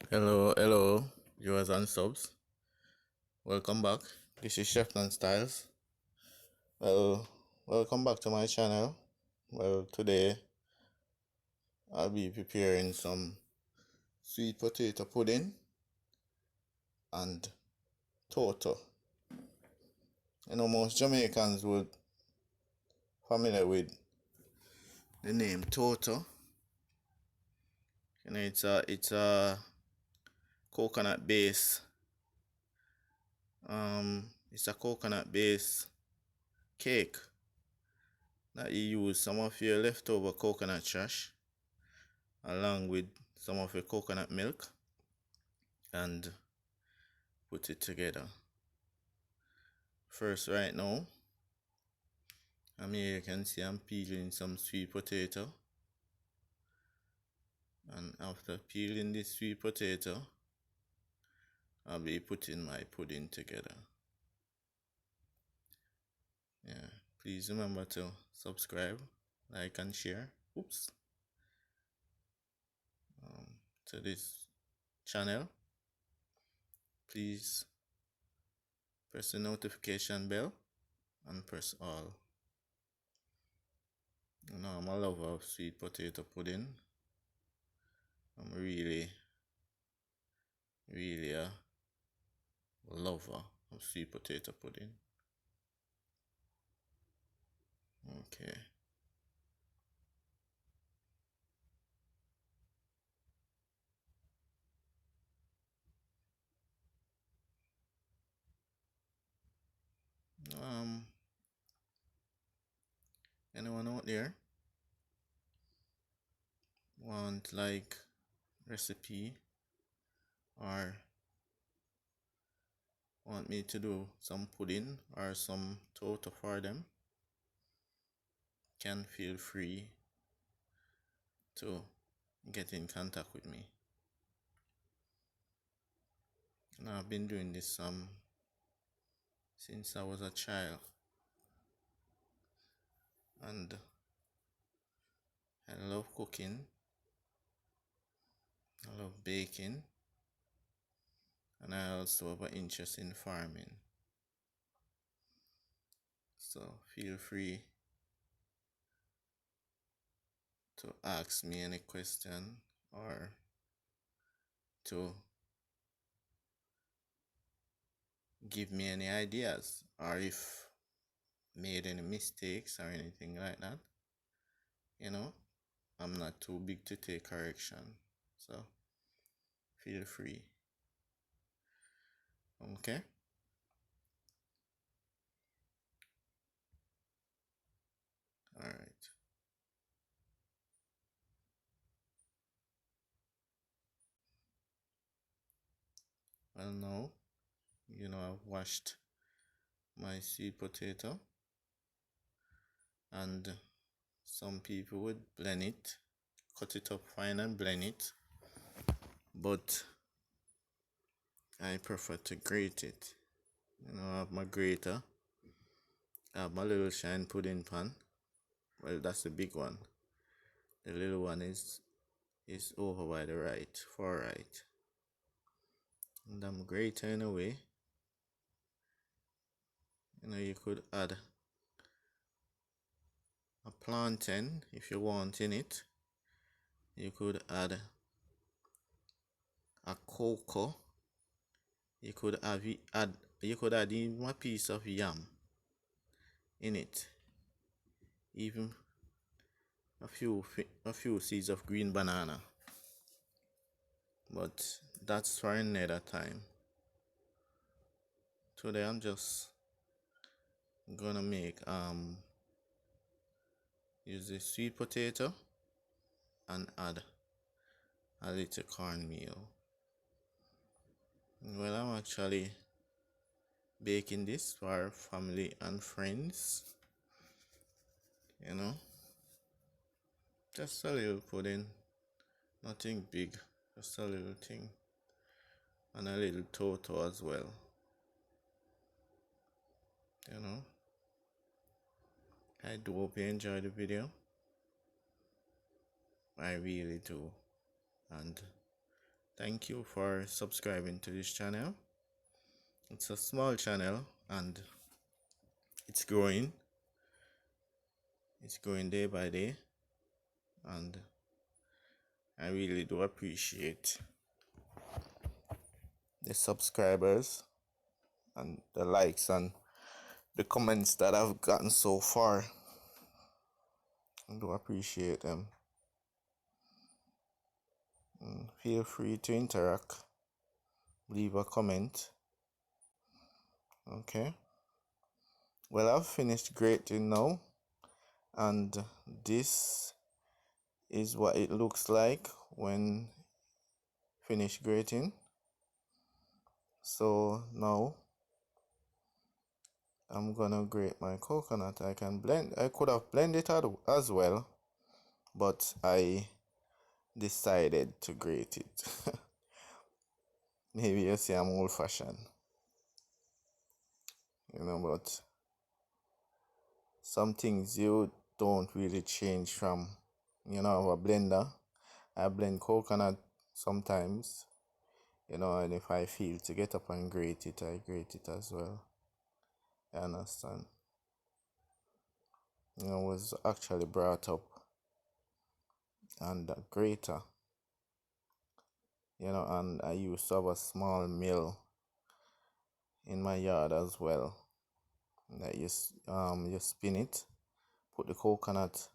Hello, viewers and subs. Welcome back. This is Cheftan Styles. Well, welcome back to my channel. Well, today I'll be preparing some sweet potato pudding and tooto. Most Jamaicans would familiar with the name tooto. It's a coconut base. It's a coconut base cake that you use some of your leftover coconut trash along with some of your coconut milk and put it together. First, right now, you can see I'm peeling some sweet potato, and after peeling this sweet potato, I'll be putting my pudding together. Yeah, please remember to subscribe, like and share. To this channel. Please press the notification bell and press all. I'm a lover of sweet potato pudding. I'm really a lover of sweet potato pudding. Okay. Anyone out there want like recipe or want me to do some pudding or some tooto for them, can feel free to get in contact with me. And I've been doing this since I was a child, and I love cooking, I love baking, and I also have an interest in farming. So feel free to ask me any question or to give me any ideas, or if made any mistakes or anything like that. I'm not too big to take correction, so feel free. Okay. All right. Well, now I've washed my sweet potato, and some people would blend it, cut it up fine and blend it, but I prefer to grate it. I have my grater, I have my little shine pudding pan. Well, that's the big one. The little one is over by the right, far right. And I'm grating away. You could add a plantain if you want in it. You could add a cocoa. You could add even a piece of yam in it. Even a few seeds of green banana. But that's for another time. Today I'm just gonna make use the sweet potato and add a little cornmeal. Well, I'm actually baking this for family and friends. Just a little pudding, nothing big, just a little thing, and a little tooto as well. I do hope you enjoy the video. I really do, and Thank you for subscribing to this channel. It's a small channel and it's growing. It's growing day by day, and I really do appreciate the subscribers and the likes and the comments that I've gotten so far. I do appreciate them. Feel free to interact, leave a comment. Okay, well, I've finished grating now, and this is what it looks like when finished grating. So now I'm gonna grate my coconut. I could have blended it as well, but I decided to grate it. Maybe you say I'm old fashioned, but some things you don't really change from, a blender. I blend coconut sometimes, and if I feel to get up and grate it, I grate it as well. I understand. I was actually brought up and a grater, and I used to have a small mill in my yard as well. That you spin it, put the coconut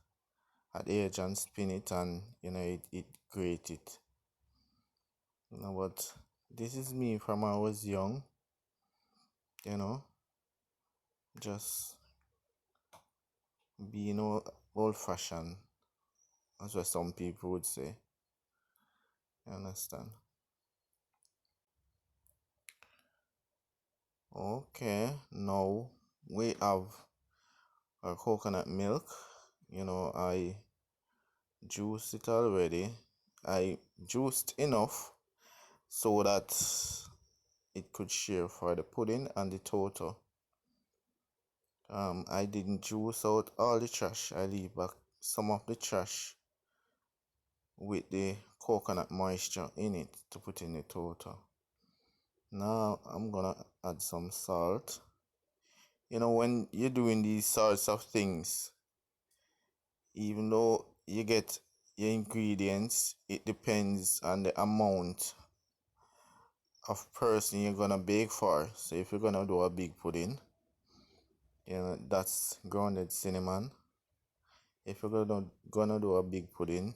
at the edge and spin it, and it grate it. But this is me from I was young, just being old fashioned, as what some people would say. You understand? Okay, now we have our coconut milk. I juiced it already. I juiced enough so that it could share for the pudding and the tooto. I didn't juice out all the trash. I leave back some of the trash with the coconut moisture in it to put in the tooto. Now I'm gonna add some salt. When you're doing these sorts of things, even though you get your ingredients, it depends on the amount of person you're gonna bake for. So if you're gonna do a big pudding, that's grounded cinnamon. If you're gonna do a big pudding,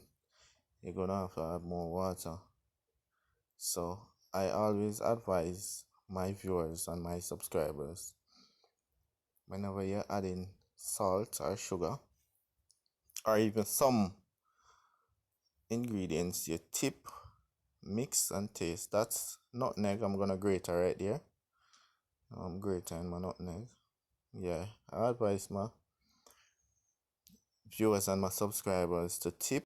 you're gonna have to add more water. So I always advise my viewers and my subscribers, whenever you're adding salt or sugar or even some ingredients, you tip, mix and taste. That's nutmeg. I'm gonna grate it right there. I'm grating my nutmeg. Yeah, I advise my viewers and my subscribers to tip.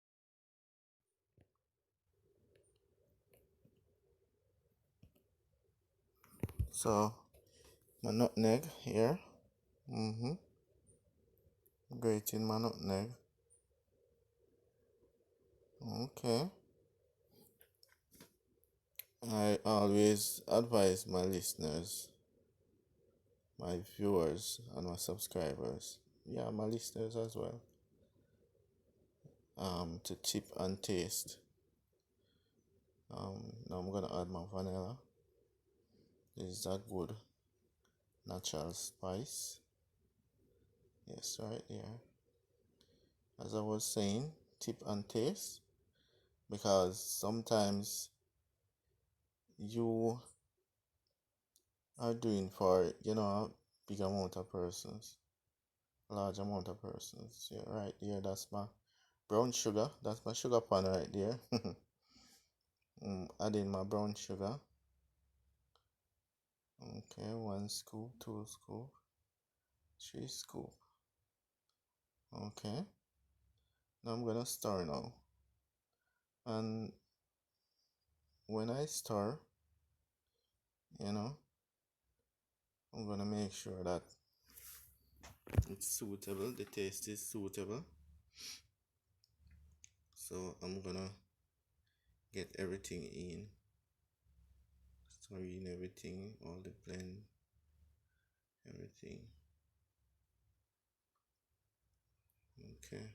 So my nutmeg here. Grating my nutmeg. Okay. I always advise my listeners, my viewers and my subscribers, yeah, my listeners as well, to tip and taste. Now I'm gonna add my vanilla. This is a good natural spice. Yes, right here. As I was saying, tip and taste, because sometimes you are doing for a big amount of persons, large amount of persons. Yeah, right there. That's my brown sugar. That's my sugar pan right there. Adding my brown sugar. Okay, 1 scoop, 2 scoop, 3 scoop. Okay, now I'm gonna stir now, and when I stir, I'm gonna make sure that it's suitable, the taste is suitable. So I'm gonna get everything in. stirring everything, all the blend, everything. Okay.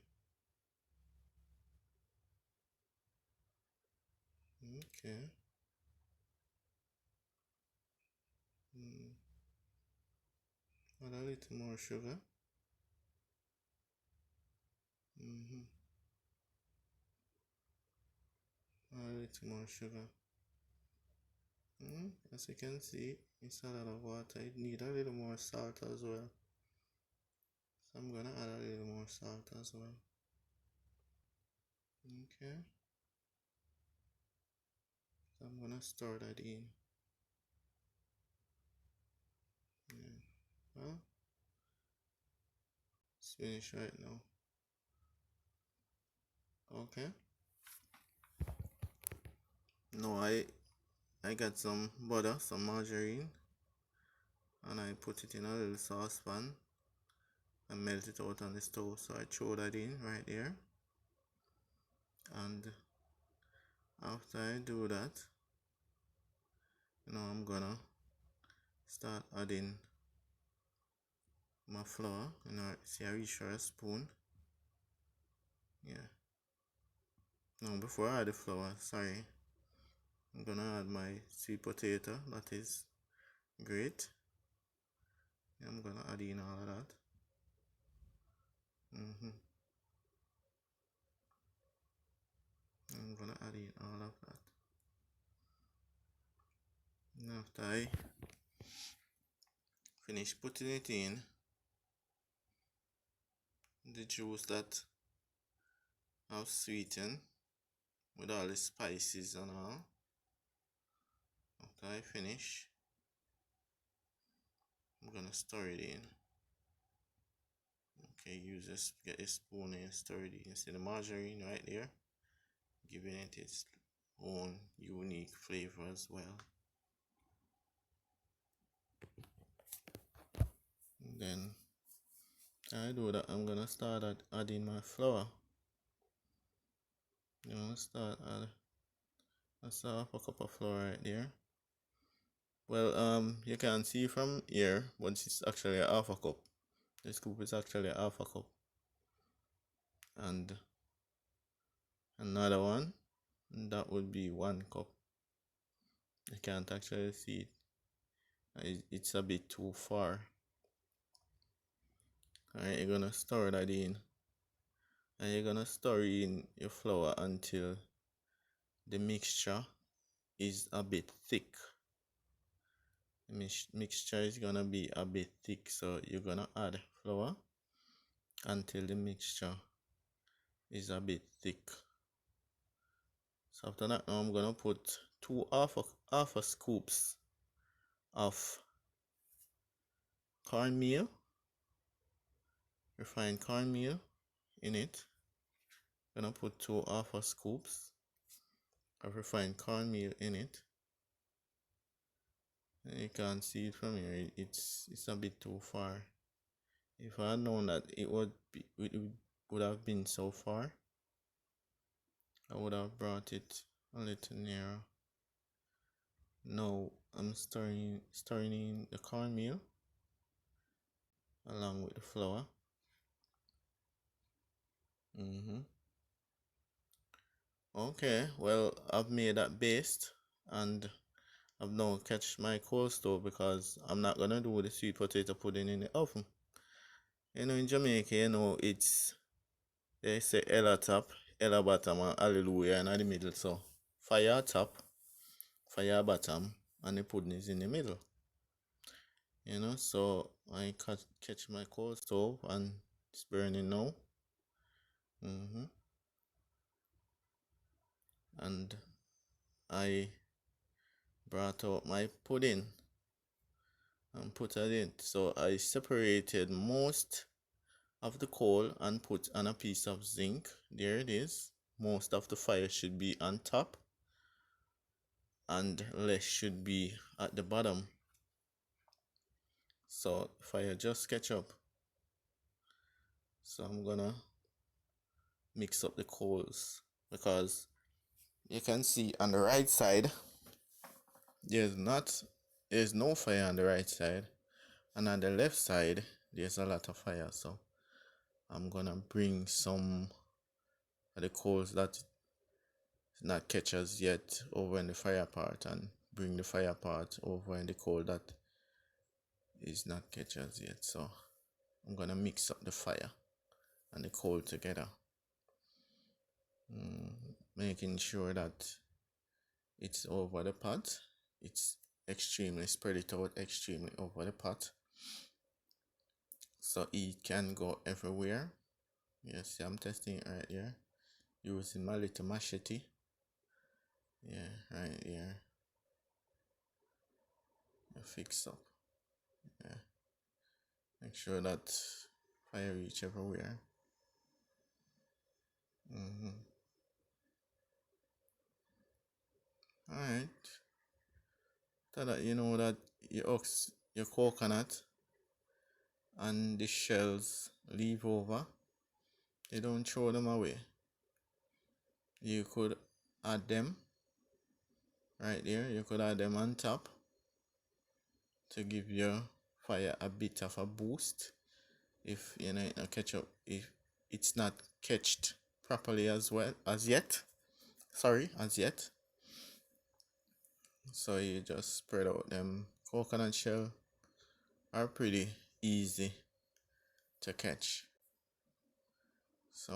Okay. Mm. Add a little more sugar. Mm-hmm. Add a little more sugar. As you can see, it's a lot of water. It need a little more salt as well. So I'm gonna add a little more salt as well. Okay. So I'm gonna stir that in. Yeah. Well, it's finished right now. Okay. No, I got some butter, some margarine, and I put it in a little saucepan and melt it out on the stove. So I throw that in right there. And after I do that, I'm gonna start adding my flour. See, I reach for a spoon. Yeah. Now before I add the flour, sorry, I'm gonna add my sweet potato. That is great. Yeah, I'm gonna add in all of that. I'm gonna add in all of that. And after I finish putting it in, the juice that I've sweetened with all the spices and all. After I finish, I'm gonna stir it in. Okay, get a spoon and stir it in. See the margarine right there, giving it its own unique flavor as well. And then I do that. I'm gonna start adding my flour. That's half a cup of flour right there. Well, you can see from here, but it's actually a half a cup. The scoop is actually a half a cup. And another one, that would be 1 cup. You can't actually see it. It's a bit too far. Alright, you're gonna stir that in. And you're gonna stir in your flour until the mixture is a bit thick. The mixture is gonna be a bit thick, so you're gonna add flour until the mixture is a bit thick. So after that, now I'm gonna put two half a scoops of cornmeal, refined cornmeal in it. I'm gonna put two half a scoops of refined cornmeal in it. And you can see it from here. It's a bit too far. If I had known that it would have been so far, I would have brought it a little nearer. Now I'm stirring in the cornmeal along with the flour. Okay, well, I've made that paste and I've now catch my cold stove because I'm not gonna do the sweet potato pudding in the oven. In Jamaica, they say Ella top, Ella bottom, and Hallelujah in the middle. So fire top, fire bottom, and the pudding is in the middle. So I catch my cold stove and it's burning now. And I brought out my pudding and put it in. So I separated most of the coal and put on a piece of zinc. There it is. Most of the fire should be on top and less should be at the bottom. So fire just catch up. So I'm gonna mix up the coals because you can see on the right side There's not there's no fire on the right side, and on the left side there's a lot of fire. So I'm gonna bring some of the coals that not catch as yet over in the fire part, and bring the fire part over in the coal that is not catch as yet. So I'm gonna mix up the fire and the coal together, making sure that it's over the pot. It's extremely spread it out extremely over the pot, so it can go everywhere. Yes, I'm testing it right here using my little machete. Yeah, right here. Fix up. Yeah, make sure that fire reach everywhere. All right. So that you know that your coconut and the shells leave over, you don't throw them away. You could add them right there. You could add them on top to give your fire a bit of a boost. If you know it not catch up, if it's not catched properly as well as yet. Sorry, as yet. So you just spread out them coconut shell are pretty easy to catch. So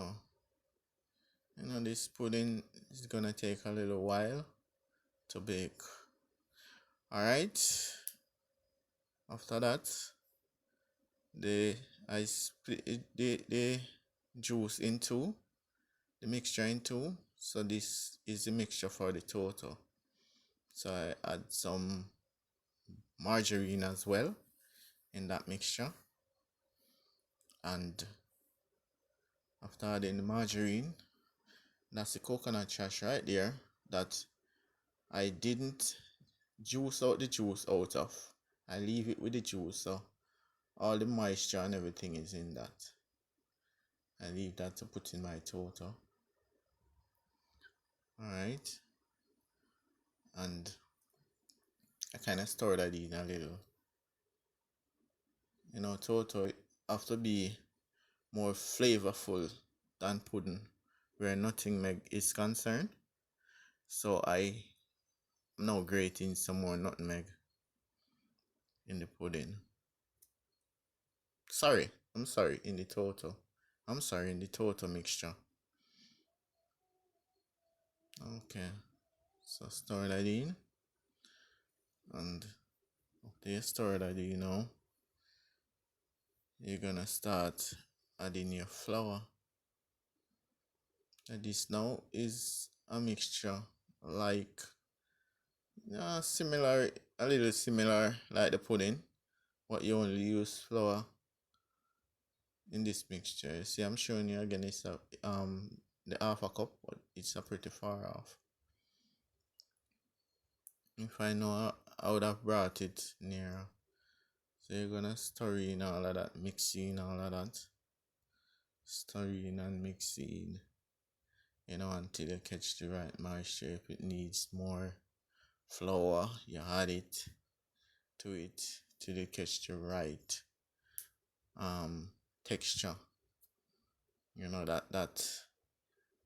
you know this pudding is gonna take a little while to bake. Alright. After that, the I split the juice into the mixture into. So this is the mixture for the total. So I add some margarine as well in that mixture, and after adding the margarine, that's the coconut trash right there that I didn't juice out the juice out of. I leave it with the juice, so all the moisture and everything is in that. I leave that to put in my total. Alright, and I kind of store that in a little. You know, total have to be more flavorful than pudding where nutmeg is concerned. So I am now grating some more nutmeg in the pudding. I'm sorry, in the total. I'm sorry, in the total mixture. Okay, so store that in, and after you store that in, you're gonna start adding your flour. And this now is a mixture like similar, a little similar like the pudding, but you only use flour in this mixture. You see, I'm showing you again. It's the half a cup, but it's a pretty far off. If I know, I would have brought it nearer. So you're gonna stir in all of that, mix in all of that, stir in and mix in, until you catch the right moisture. If it needs more flour, you add it to it till you catch the right texture.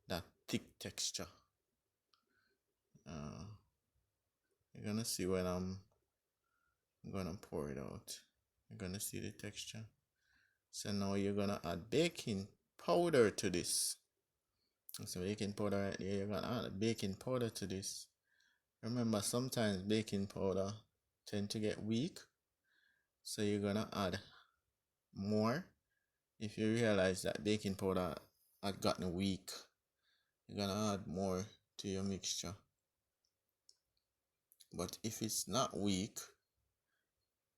That thick texture. You're gonna see when I'm gonna pour it out. You're gonna see the texture. So now you're gonna add baking powder to this. So baking powder right there, you're gonna add baking powder to this. Remember, sometimes baking powder tend to get weak, so you're gonna add more. If you realize that baking powder had gotten weak, you're gonna add more to your mixture. But if it's not weak,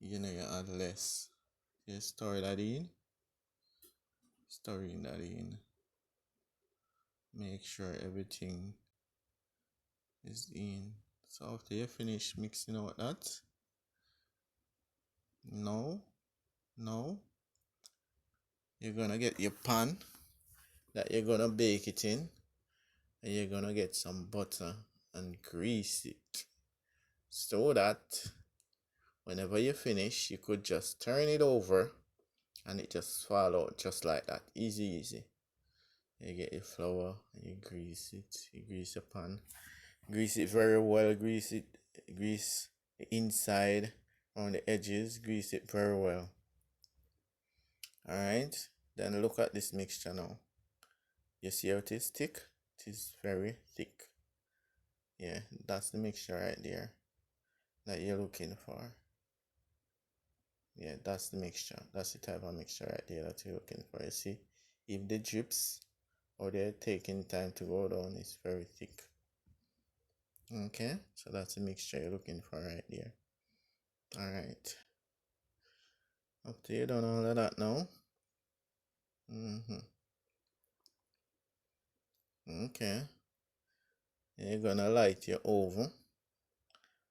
you add less. You stir that in, stirring that in. Make sure everything is in. So after you finish mixing out that, now you're gonna get your pan that you're gonna bake it in, and you're gonna get some butter and grease it. so that whenever you finish, you could just turn it over and it just fall out just like that. Easy, easy. You get your flour, you grease it, you grease the pan, grease it very well, grease the inside on the edges, grease it very well. Alright, then look at this mixture now. You see how it is thick? It is very thick. Yeah, that's the mixture right there that you're looking for. Yeah, that's the mixture. That's the type of mixture right there that you're looking for. You see, if the drips or they're taking time to go down, it's very thick. Okay, so that's the mixture you're looking for right there. Alright. After you done all of that now. Okay. You're gonna light your oven.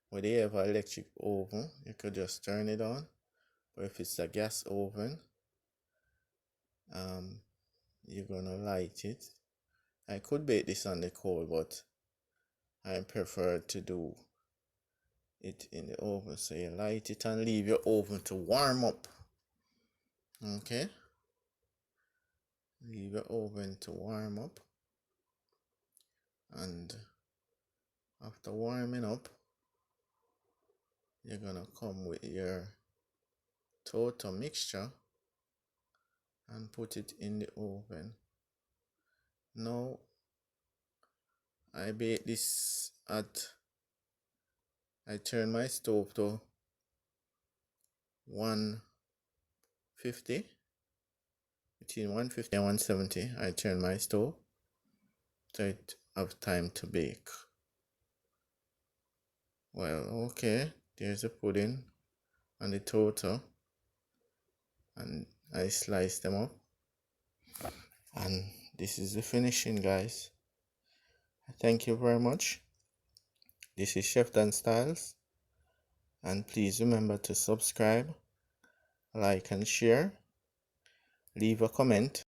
Whether you have an electric oven, you could just turn it on. Or if it's a gas oven, you're gonna light it. I could bake this on the coal, but I prefer to do it in the oven. So you light it and leave your oven to warm up. Okay, leave your oven to warm up, and after warming up, you're gonna come with your tooto mixture and put it in the oven. Now I bake this at, I turn my stove to 150, between 150 and 170. I turn my stove so it have time to bake. Well, okay, there's the pudding and the tooto, and I slice them up, and this is the finishing, guys. Thank you very much. This is Cheftan Styles, and please remember to subscribe, like and share, leave a comment.